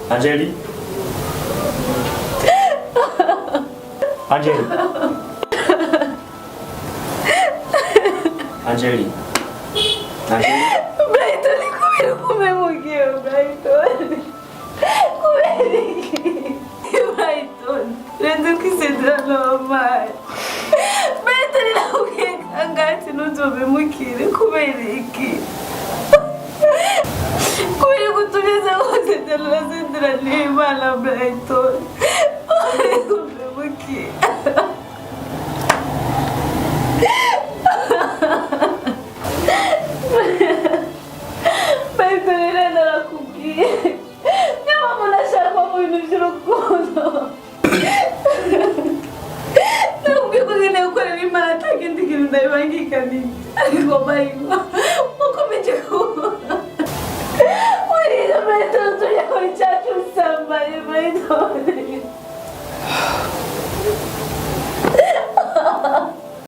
Angeli? Angeli? Angeli? Angeli? Brighton, come muoio, Brighton. Come Brighton, rendo che sei normal. Brighton la che angati non dove muoio, come Ricky. Come kutuliza wote tena sendra lima la Brighton. Come muoio. Somebody, my daughter.